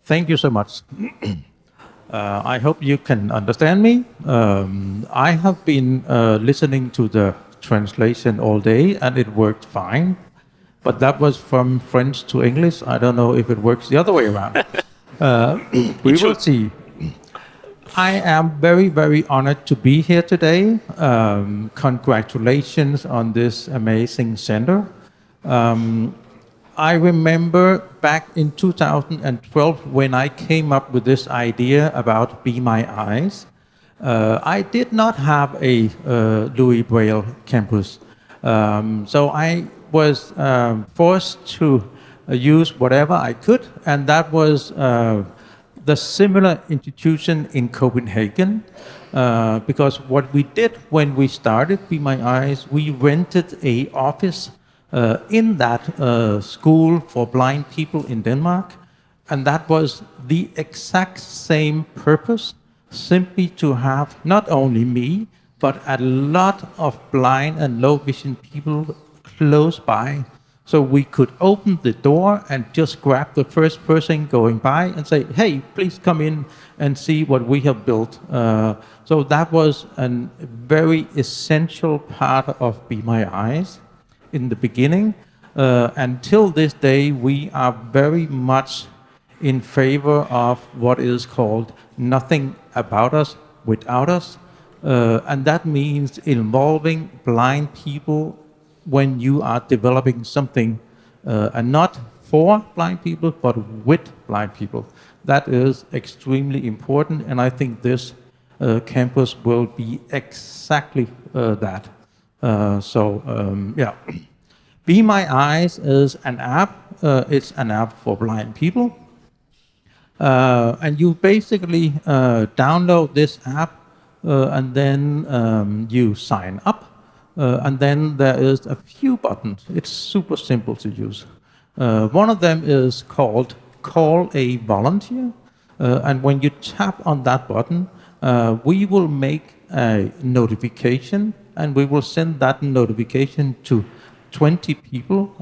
Thank you so much. I hope you can understand me. I have been listening to the translation all day and it worked fine. But that was from French to English. I don't know if it works the other way around. We will see. I am very, very honored to be here today. Congratulations on this amazing center. I remember back in 2012 when I came up with this idea about Be My Eyes. I did not have a Louis Braille campus. So I was forced to use whatever I could, and that was the similar institution in Copenhagen. Because what we did when we started Be My Eyes, we rented a office in that school for blind people in Denmark, and that was the exact same purpose, simply to have not only me, but a lot of blind and low vision people close by, so we could open the door and just grab the first person going by and say, hey, please come in and see what we have built. So that was a very essential part of Be My Eyes in the beginning. Until this day, we are very much in favor of what is called nothing about us without us. And that means involving blind people when you are developing something, and not for blind people, but with blind people. That is extremely important, and I think this campus will be exactly that. Yeah. Be My Eyes is an app. It's an app for blind people. And you basically download this app and then you sign up. And then there is a few buttons. It's super simple to use. One of them is called Call a Volunteer. And when you tap on that button, we will make a notification, and we will send that notification to 20 people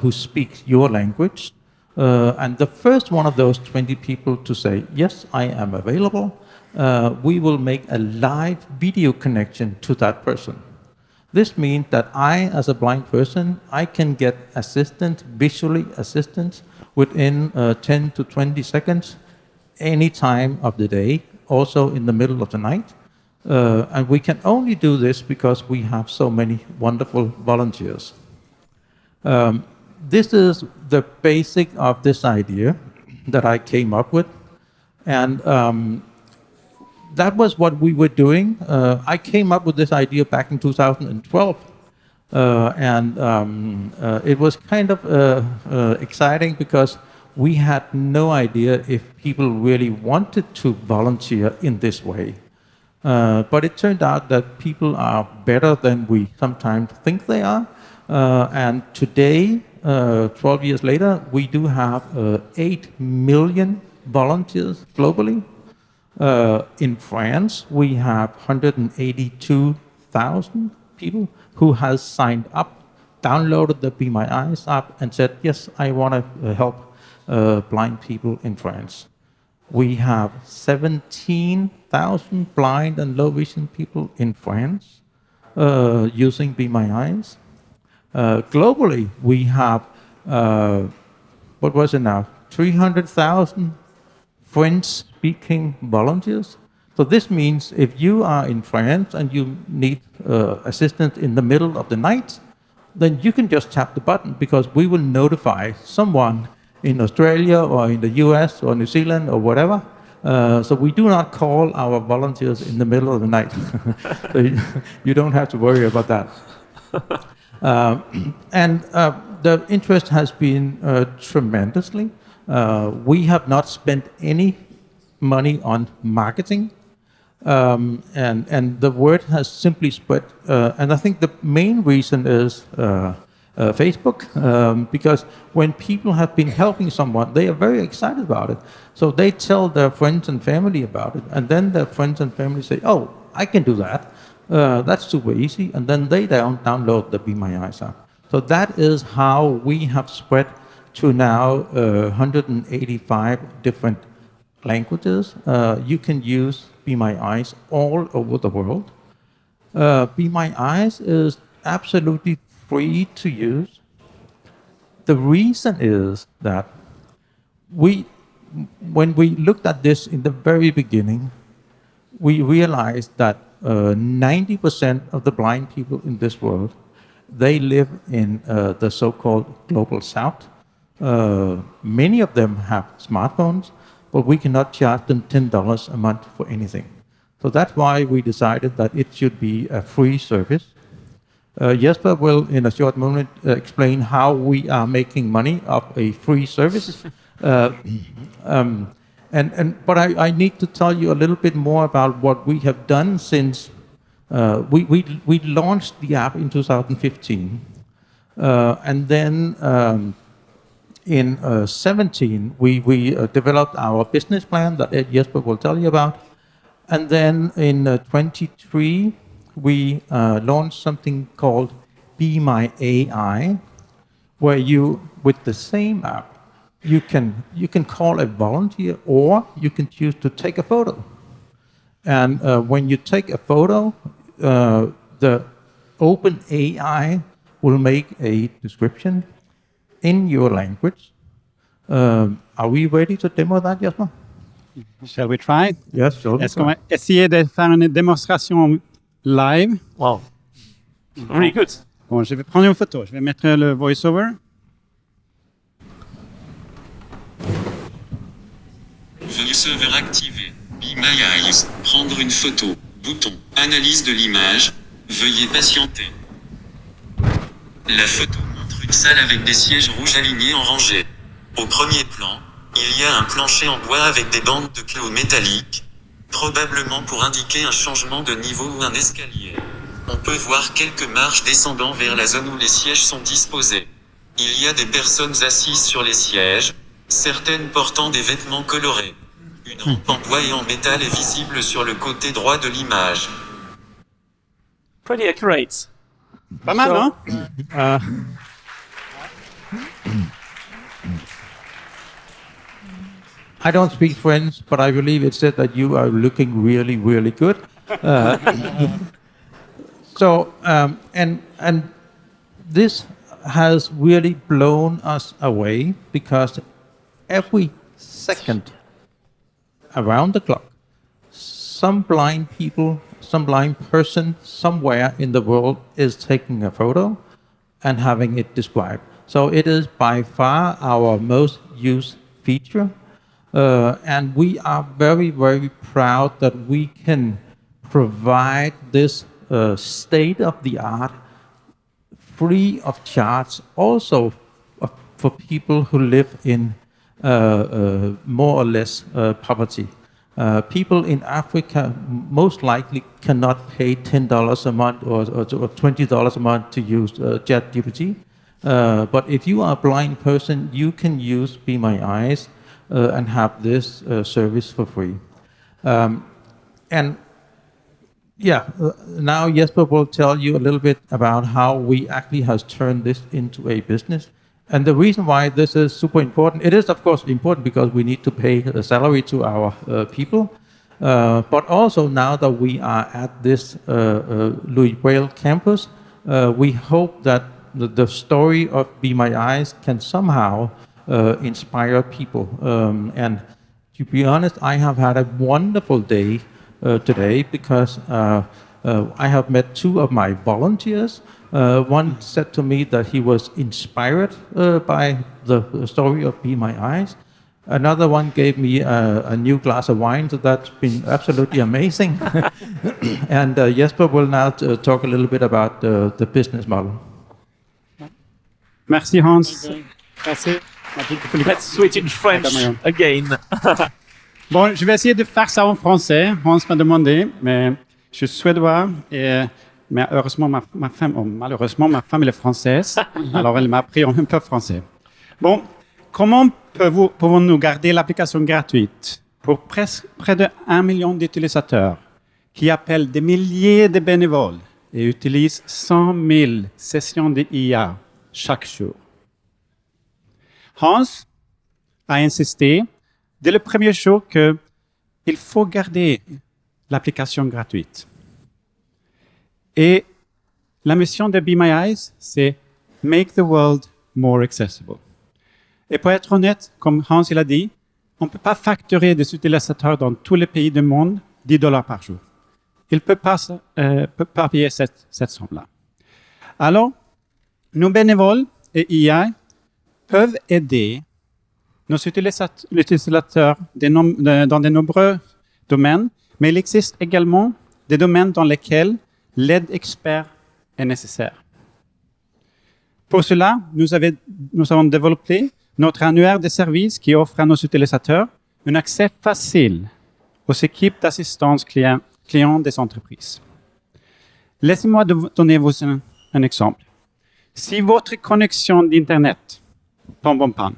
who speak your language. And the first one of those 20 people to say, yes, I am available, we will make a live video connection to that person. This means that I, as a blind person, I can get assistance, visually assistance, within 10 to 20 seconds, any time of the day, also in the middle of the night. And we can only do this because we have so many wonderful volunteers. This is the basic of this idea that I came up with. And that was what we were doing. I came up with this idea back in 2012. It was kind of exciting because we had no idea if people really wanted to volunteer in this way. But it turned out that people are better than we sometimes think they are. And today, 12 years later, we do have 8 million volunteers globally. In France, we have 182,000 people who has signed up, downloaded the Be My Eyes app, and said, yes, I want to help blind people in France. We have 17,000 blind and low vision people in France using Be My Eyes. Globally, we have, what was it now, 300,000 French-speaking volunteers. So this means if you are in France and you need assistance in the middle of the night, then you can just tap the button, because we will notify someone in Australia or in the US or New Zealand or whatever. So we do not call our volunteers in the middle of the night. So you don't have to worry about that. The interest has been tremendously. We have not spent any money on marketing, and the word has simply spread. And I think the main reason is Facebook, because when people have been helping someone, they are very excited about it. So they tell their friends and family about it, and then their friends and family say, "Oh, I can do that. That's super easy." And then they download the Be My Eyes app. So that is how we have spread to now 185 different languages. You can use Be My Eyes all over the world. Be My Eyes is absolutely free to use. The reason is that when we looked at this in the very beginning, we realized that 90% of the blind people in this world, they live in the so-called global south. Many of them have smartphones, but we cannot charge them $10 a month for anything. So that's why we decided that it should be a free service. Jesper will, in a short moment, explain how we are making money off a free service. But I need to tell you a little bit more about what we have done since we launched the app in 2015. And then in 2017, we developed our business plan that Jesper will tell you about. And then in 23, we launched something called Be My AI, where you, with the same app, you can call a volunteer, or you can choose to take a photo. And when you take a photo, the open AI will make a description in your language. Are we ready to demo that, Jesper? Shall we try? Yes, sure. Est-ce qu'on va essayer de faire une démonstration live? Wow. Really good. Bon, je vais prendre une photo. Je vais mettre le voice-over. VoiceOver activé. Be My Eyes. Prendre une photo. Bouton. Analyse de l'image. Veuillez patienter. La photo montre une salle avec des sièges rouges alignés en rangée. Au premier plan, il y a un plancher en bois avec des bandes de clous métalliques, probablement pour indiquer un changement de niveau ou un escalier. On peut voir quelques marches descendant vers la zone où les sièges sont disposés. Il y a des personnes assises sur les sièges, certaines portant des vêtements colorés. Une rampe en bois et en métal est visible sur le côté droit de l'image. Pretty accurate. Pas mal, non? I don't speak French, but I believe it said that you are looking really, really good. And this has really blown us away, because every second around the clock, some blind person somewhere in the world is taking a photo and having it described. So it is by far our most used feature. And we are very, very proud that we can provide this state-of-the-art, free of charge, also for people who live in more or less poverty. People in Africa most likely cannot pay $10 a month or $20 a month to use ChatGPT. But if you are a blind person, you can use Be My Eyes and have this service for free. Now Jesper will tell you a little bit about how we actually has turned this into a business. And the reason why this is super important, it is of course important because we need to pay a salary to our people, but also now that we are at this Louis Braille campus, we hope that the story of Be My Eyes can somehow inspire people. And to be honest, I have had a wonderful day today, because I have met two of my volunteers. One said to me that he was inspired by the story of Be My Eyes. Another one gave me a new glass of wine, so that's been absolutely amazing. And Jesper will now talk a little bit about the business model. Merci Hans. Merci. Let's switch in French again. Bon, je vais essayer de faire ça en français. Hans m'a demandé, mais je suis suédois, mais heureusement, malheureusement, ma femme elle est française, alors elle m'a appris un peu français. Bon, comment pouvons-nous garder l'application gratuite pour près de 1 million d'utilisateurs qui appellent des milliers de bénévoles et utilisent 100 000 sessions d'IA chaque jour? Hans a insisté dès le premier jour qu'il faut garder l'application gratuite. Et la mission de Be My Eyes, c'est « Make the world more accessible ». Et pour être honnête, comme Hans il a dit, on ne peut pas facturer des utilisateurs dans tous les pays du monde $10 par jour. Il ne peut pas payer cette somme-là. Alors, nos bénévoles et IA peuvent aider nos utilisateurs dans de nombreux domaines, mais il existe également des domaines dans lesquels l'aide expert est nécessaire. Pour cela, nous avons développé notre annuaire de services qui offre à nos utilisateurs un accès facile aux équipes d'assistance clients des entreprises. Laissez-moi donner vous un exemple. Si votre connexion d'Internet tombe en panne,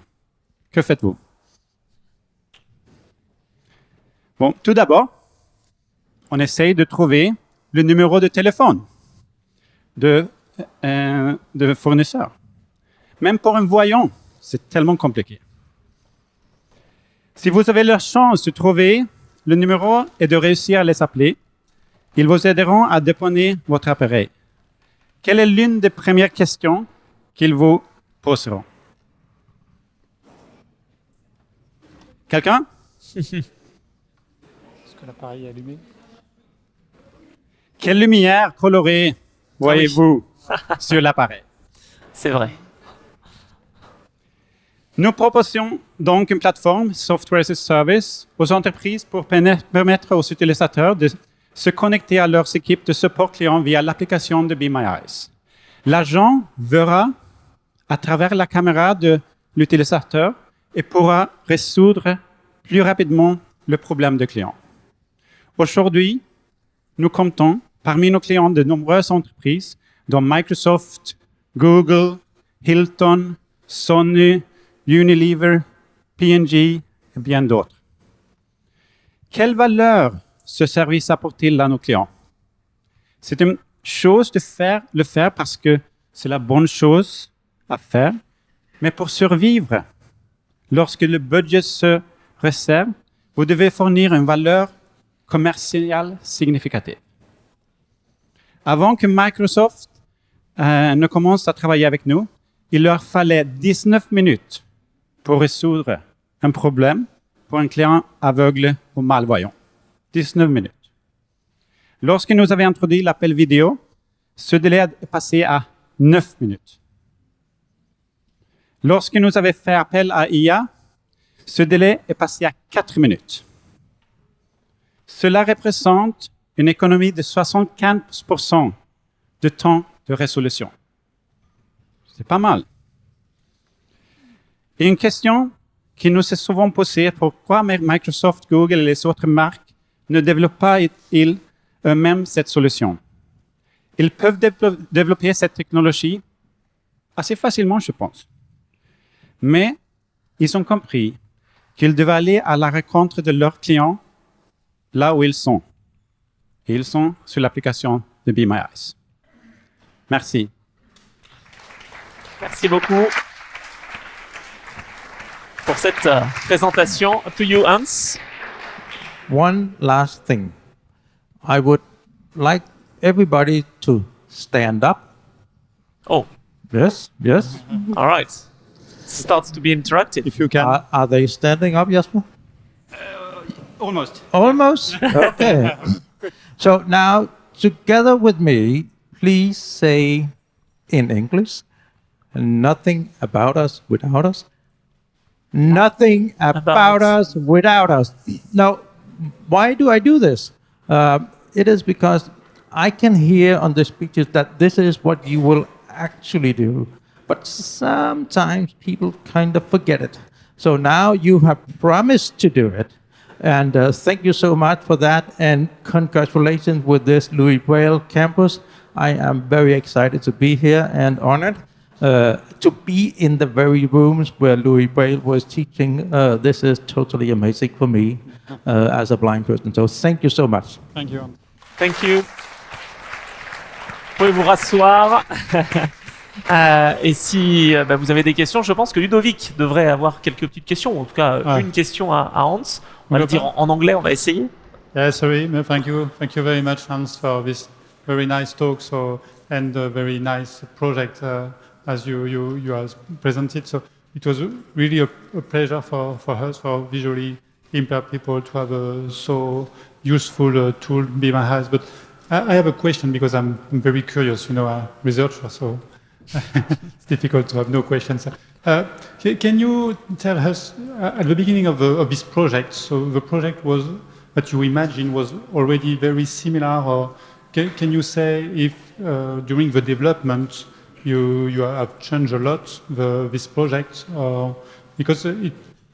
que faites-vous? Bon, tout d'abord, on essaye de trouver le numéro de téléphone de fournisseur. Même pour un voyant, c'est tellement compliqué. Si vous avez la chance de trouver le numéro et de réussir à les appeler, ils vous aideront à dépanner votre appareil. Quelle est l'une des premières questions qu'ils vous poseront? Quelqu'un? Est-ce que l'appareil est allumé? Quelle lumière colorée voyez-vous sur l'appareil? C'est vrai. Nous proposons donc une plateforme Software as a Service aux entreprises pour permettre aux utilisateurs de se connecter à leurs équipes de support client via l'application de Be My Eyes. L'agent verra à travers la caméra de l'utilisateur et pourra résoudre plus rapidement le problème du client. Aujourd'hui, nous comptons parmi nos clients de nombreuses entreprises dont Microsoft, Google, Hilton, Sony, Unilever, P&G et bien d'autres. Quelle valeur ce service apporte-t-il à nos clients? C'est une chose de le faire parce que c'est la bonne chose à faire, mais pour survivre, lorsque le budget se resserre, vous devez fournir une valeur commerciale significative. Avant que Microsoft ne commence à travailler avec nous, il leur fallait 19 minutes pour résoudre un problème pour un client aveugle ou malvoyant. 19 minutes. Lorsque nous avons introduit l'appel vidéo, ce délai est passé à 9 minutes. Lorsque nous avons fait appel à IA, ce délai est passé à 4 minutes. Cela représente une économie de 75% de temps de résolution. C'est pas mal. Et une question qui nous est souvent posée, pourquoi Microsoft, Google et les autres marques ne développent pas eux-mêmes cette solution? Ils peuvent développer cette technologie assez facilement, je pense. Mais ils ont compris qu'ils devaient aller à la rencontre de leurs clients là où ils sont. Et ils sont sur l'application de Be My Eyes. Merci. Merci beaucoup pour cette présentation. To you, Hans. One last thing. I would like everybody to stand up. Oh, Yes, yes. all right. Starts to be interactive. If you can. Are they standing up, Jasper? Almost. Almost? Okay. So now, together with me, please say in English, nothing about us without us. Nothing about us without us. Now, why do I do this? It is because I can hear on the speeches that this is what you will actually do. But sometimes people kind of forget it. So now you have promised to do it. And thank you so much for that. And congratulations with this Louis Braille campus. I am very excited to be here and honored to be in the very rooms where Louis Braille was teaching. This is totally amazing for me as a blind person. So thank you so much. Thank you. Thank you. Vous pouvez vous rasseoir. Et si vous avez des questions, je pense que Ludovic devrait avoir quelques petites questions, ou en tout cas une question à Hans. On va le dire en anglais, on va essayer. Yeah, sorry. No, thank you. Thank you very much, Hans, for this very nice talk. And a very nice project as you have presented. So it was really a pleasure for us, for visually impaired people, to have a so useful tool, Be My Eyes. But I have a question because I'm very curious. You know, a researcher, so it's difficult to have no questions. Can you tell us at the beginning of this project? So the project was that you imagine was already very similar, or can you say if during the development you have changed a lot this project, because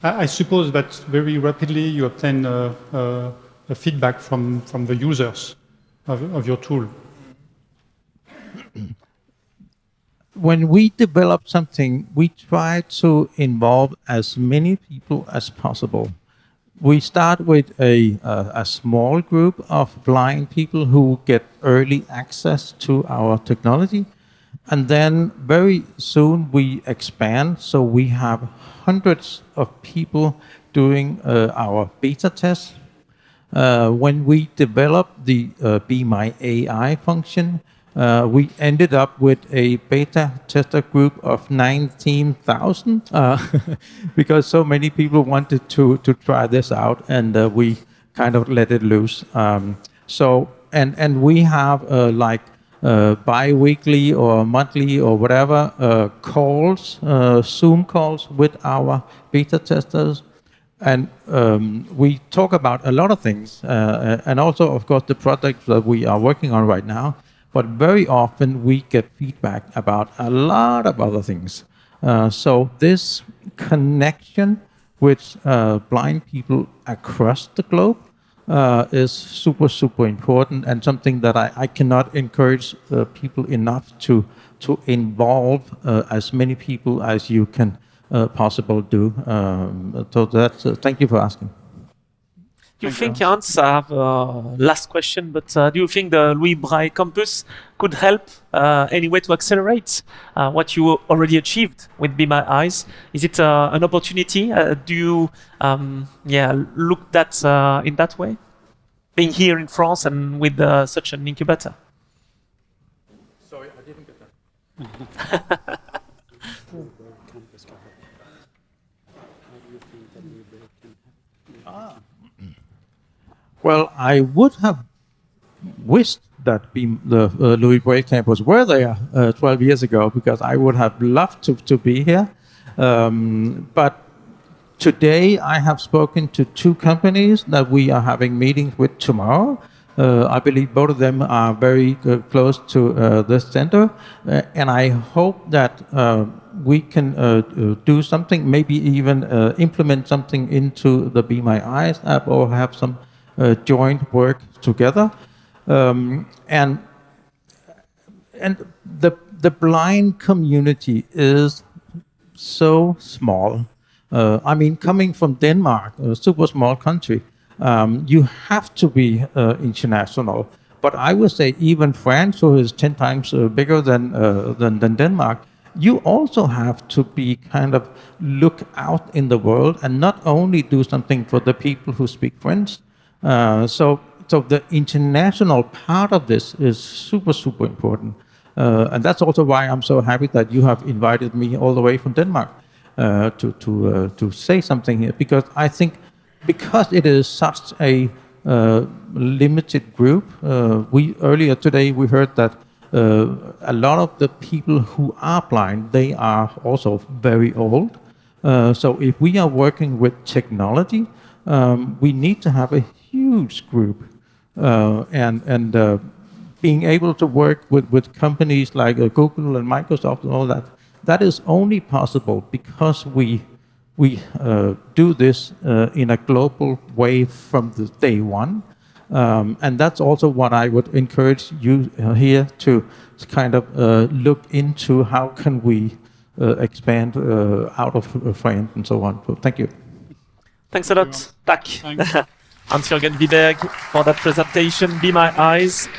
I suppose that very rapidly you obtain a feedback from the users of your tool. When we develop something, we try to involve as many people as possible. We start with a small group of blind people who get early access to our technology. And then very soon we expand. So we have hundreds of people doing our beta tests. When we developed the Be My AI function, we ended up with a beta tester group of 19,000 because so many people wanted to try this out, and we kind of let it loose. And we have bi-weekly or monthly or whatever calls, Zoom calls with our beta testers. And we talk about a lot of things, and also, of course, the project that we are working on right now. But very often we get feedback about a lot of other things. So this connection with blind people across the globe is super, super important, and something that I cannot encourage people enough to involve as many people as you can possibly do. So that's thank you for asking. Do you think, Hans, I have a last question, but do you think the Louis Braille campus could help anyway to accelerate what you already achieved with Be My Eyes? Is it an opportunity? Do you look that in that way? Being here in France and with such an incubator? Sorry, I didn't get that. Well, I would have wished that the Louis Braille campus were there 12 years ago, because I would have loved to be here. But today I have spoken to two companies that we are having meetings with tomorrow. I believe both of them are very close to this center. And I hope that we can do something, maybe even implement something into the Be My Eyes app, or have some joint work together, and the blind community is so small. I mean, coming from Denmark, a super small country, you have to be international. But I would say even France, who is 10 times bigger than Denmark, you also have to be kind of look out in the world and not only do something for the people who speak French. So the international part of this is super, super important. And that's also why I'm so happy that you have invited me all the way from Denmark to say something here. Because I think, because it is such a limited group, earlier today we heard that a lot of the people who are blind, they are also very old. So if we are working with technology, we need to have a huge group, and being able to work with companies like Google and Microsoft and all that. That is only possible because we do this in a global way from the day one, and that's also what I would encourage you here to kind of look into. How can we expand out of France and so on? So thank you. Thanks a lot. Tak. Hans-Jørgen Wiberg for that presentation. Be My Eyes.